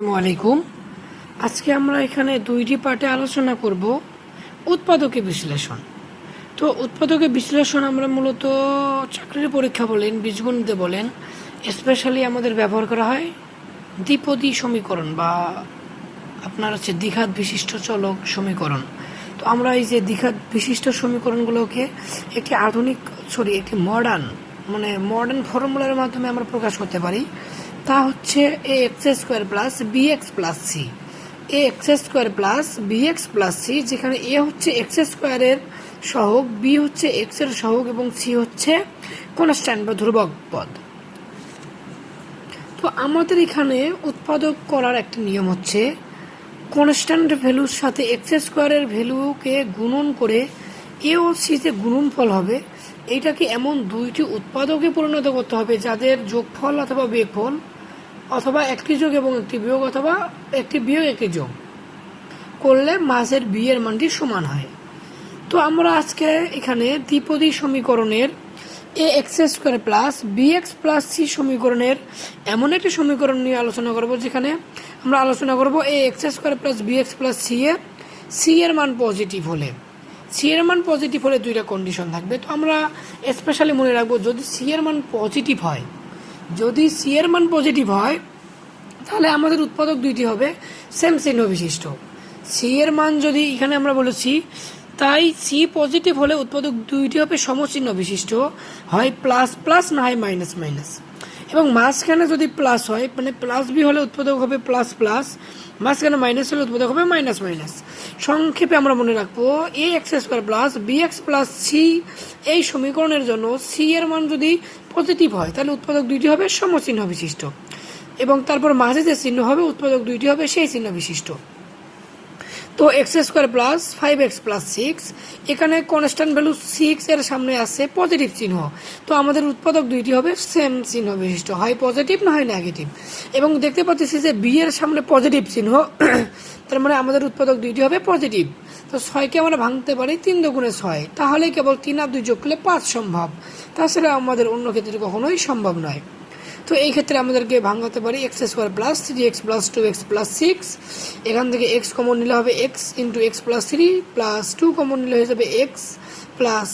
আসসালামু আলাইকুম। আজকে আমরা এখানে দুইটি পার্টে আলোচনা করব উৎপাদকে বিশ্লেষণ। তো উৎপাদকে বিশ্লেষণ আমরা মূলত চাকরির পরীক্ষা বলেন, বীজগণিতে বলেন, স্পেশালি আমাদের ব্যবহার করা হয় দ্বিপদী সমীকরণ বা আপনার হচ্ছে দ্বিঘাত বিশিষ্ট চলক সমীকরণ। তো আমরা এই যে দ্বিঘাত বিশিষ্ট সমীকরণগুলোকে একটি মডার্ন ফর্মুলার মাধ্যমে আমরা প্রকাশ করতে পারি। তা হচ্ছে A X square plus B X plus C. A X square plus B X plus C, যেখানে এ হচ্ছে এক্স স্কোয়ারের সহগ, বি হচ্ছে এক্স এর সহগ এবং সি হচ্ছে কনস্ট্যান্ট বা ধ্রুবক পদ। তো আমাদের এখানে উৎপাদক করার একটা নিয়ম হচ্ছে কনস্ট্যান্ট ভ্যালুর সাথে এক্স স্কোয়ারের ভ্যালুকে গুণন করে এ ও সিতে গুণনফল হবে। এইটাকে এমন দুইটি উৎপাদকে পরিণত করতে হবে যাদের যোগফল অথবা বিয়োগফল অথবা একটি যোগ এবং একটি বিয়োগ অথবা একটি বিয়োগ একটি যোগ করলে মাঝের বি এর মানটি সমান হয়। তো আমরা আজকে এখানে দ্বিপদী সমীকরণের A X square plus B X plus C সমীকরণের এমন একটি সমীকরণ নিয়ে আলোচনা করব, যেখানে আমরা আলোচনা করব A X square plus B X plus C এর মান পজিটিভ হলে। সি এর মান পজিটিভ হলে দুইটা কন্ডিশন থাকবে। তো আমরা স্পেশালি মনে রাখবো, যদি সি এর মান পজিটিভ হয় তাহলে আমাদের উৎপাদক দুইটি হবে সেম চিহ্ন বিশিষ্ট। সি এর মান যদি এখানে আমরা বলেছি, তাই সি পজিটিভ হলে উৎপাদক দুইটি হবে সমচিহ্ন বিশিষ্ট, হয় প্লাস প্লাস না হয় মাইনাস মাইনাস। এবং মাঝখানে যদি প্লাস হয়, মানে প্লাস বি হলে উৎপাদক হবে প্লাস প্লাস, মাঝখানে মাইনাস হলে উৎপাদক হবে মাইনাস মাইনাস। সংক্ষেপে আমরা মনে রাখবো A X square plus B X plus C এই সমীকরণের জন্য সি এর মান যদি পজিটিভ হয় তাহলে উৎপাদক দুইটি হবে সমচিহ্ন বিশিষ্ট, এবং তারপর মাঝে যে চিহ্ন হবে উৎপাদক দুইটি হবে সেই চিহ্ন বিশিষ্ট। তো x square plus 5x plus 6, এখানে কনস্ট্যান্ট ভ্যালু 6 এর সামনে আছে পজিটিভ চিহ্ন, তো আমাদের উৎপাদক দুইটি হবে সেম চিহ্ন বিশিষ্ট, হয় পজিটিভ না হয় নেগেটিভ। এবং দেখতে পাচ্ছি যে বি এর সামনে পজিটিভ চিহ্ন, তার মানে আমাদের উৎপাদক দুইটি হবে পজিটিভ। তো 6কে আমরা ভাঙতে পারি 3 দুগুণে 6, তাহলে কেবল 3 আর 2 যোগ করলে 5 সম্ভব, তাছাড়া আমাদের অন্য ক্ষেত্রে কখনোই সম্ভব নয়। তো এই ক্ষেত্রে আমাদেরকে ভাঙাতে পারি x square plus 3x plus 2x plus 6, এখান থেকে এক্স কমন নিলে হবে x into x plus 3 plus 2 common নিলে হয়ে যাবে এক্স প্লাস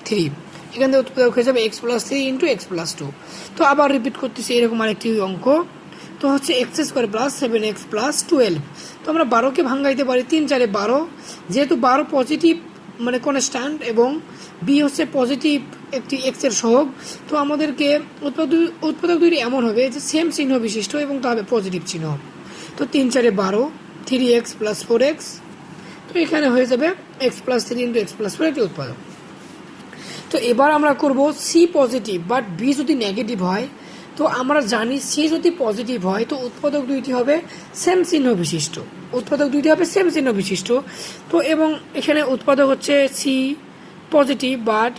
3, এখান থেকে উৎপাদক হয়ে যাবে x plus 3 into x plus 2। তো আবার রিপিট করতেছি এরকম আরেকটি অঙ্ক, তো হচ্ছে x square plus 7x plus 12। তো আমরা 12কে ভাঙাইতে পারি 3 4 12, যেহেতু 12 পজিটিভ মানে কনস্ট্যান্ট এবং বি হচ্ছে পজিটিভ একটি এক্স এর সহগ, তো আমাদেরকে উৎপাদক দুইটি এমন হবে যে সেম চিহ্ন বিশিষ্ট এবং তা হবে পজিটিভ চিহ্ন। তো 3 4 12, 3x প্লাস 4x, তো এখানে হয়ে যাবে x plus 3 into x plus 4 একটি উৎপাদক। তো এবার আমরা করব সি পজিটিভ বাট বি যদি নেগেটিভ হয়। তো আমরা জানি সি যদি পজিটিভ হয় তো উৎপাদক দুইটি হবে সেম চিহ্ন বিশিষ্ট। তো এবং এখানে উৎপাদক হচ্ছে C positive but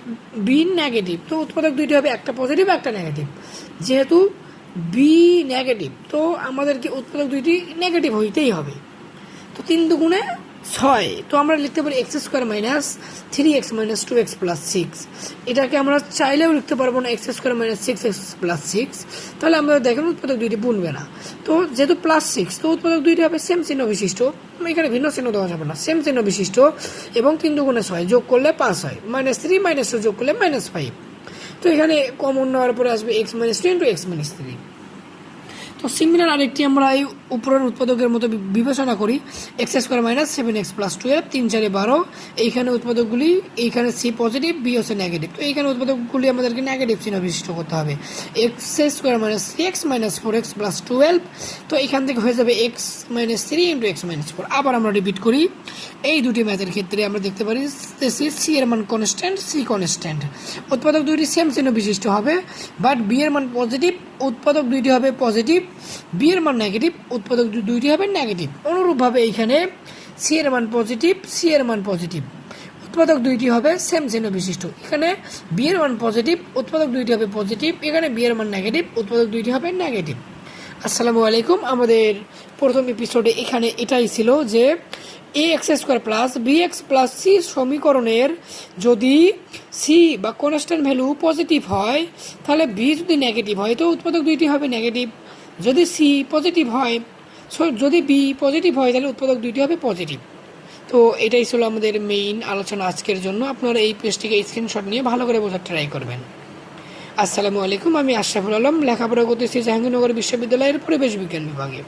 B negative, তো উৎপাদক দুইটি হবে একটা পজিটিভ একটা নেগেটিভ। যেহেতু বি নেগেটিভ তো আমাদেরকে উৎপাদক দুইটি নেগেটিভ হইতেই হবে। তো 3 দুগুণে 6, তো আমরা লিখতে পারি x square minus 3x minus 2x plus 6, এটাকে আমরা চাইলেও লিখতে পারবো না x square minus 6x plus 6, তাহলে আমরা দেখেন উৎপাদক দুইটি বুনবে না। তো যেহেতু প্লাস 6, তো উৎপাদক দুইটি হবে সেম চিহ্ন বিশিষ্ট, এখানে ভিন্ন চিহ্ন দেওয়া যাবে না, সেম চিহ্ন বিশিষ্ট। এবং 3 দুগুণে 6 যোগ করলে 5 হয়, মাইনাস 3 মাইনাস 2 যোগ করলে মাইনাস 5। তো এখানে কমন নেওয়ার পরে আসবে x minus 2 into x minus 3। তো সিমিলার আরেকটি আমরা এই উপরের উৎপাদকের মতো বিবেচনা করি, x square minus 7x plus 12, 3 4 12, এইখানে উৎপাদকগুলি এইখানে সি পজিটিভ বি হচ্ছে নেগেটিভ, তো এইখানে উৎপাদকগুলি আমাদেরকে নেগেটিভ চিহ্ন বিশিষ্ট করতে হবে। X square minus 3x minus 4x plus 12, তো এইখান থেকে হয়ে যাবে x minus 3 into x minus 4। আবার আমরা রিপিট করি, এই দুটি ম্যাথের ক্ষেত্রে আমরা দেখতে পারি সি এর মান কনস্ট্যান্ট, সি কনস্ট্যান্ট, উৎপাদক দুইটি সেম চিহ্ন বিশিষ্ট হবে, বাট বি এর মান পজিটিভ, উৎপাদক দুইটি হবে পজিটিভ, বি এর মান নেগেটিভ, উৎপাদক দুইটি হবে নেগেটিভ। অনুরূপভাবে এইখানে সি এর মান পজিটিভ, সি এর মান পজিটিভ, উৎপাদক দুইটি হবে সেম চিহ্ন বিশিষ্ট, এখানে বি এর মান পজিটিভ, উৎপাদক দুইটি হবে পজিটিভ, এখানে বি এর মান নেগেটিভ, উৎপাদক দুইটি হবে নেগেটিভ। আসসালামু আলাইকুম। আমাদের প্রথম এপিসোডে এখানে এটাই ছিল যে A X square plus B X plus C সমীকরণের যদি সি বা কনস্ট্যান্ট ভ্যালু পজিটিভ হয় তাহলে বি যদি নেগেটিভ হয় তো উৎপাদক দুইটি হবে নেগেটিভ, যদি সি পজিটিভ হয় সো যদি বি পজিটিভ হয় তাহলে উৎপাদক দুইটি হবে পজিটিভ। তো এটাই ছিল আমাদের মেইন আলোচনা আজকের জন্য। আপনারা এই পেজটিকে স্ক্রিনশট নিয়ে ভালো করে বোঝার ট্রাই করবেন। আসসালামু আলাইকুম, আমি আশরাফুল আলম, লেখাপড়া করতেছি জাহাঙ্গীরনগর বিশ্ববিদ্যালয়ের পরিবেশ বিজ্ঞান বিভাগে।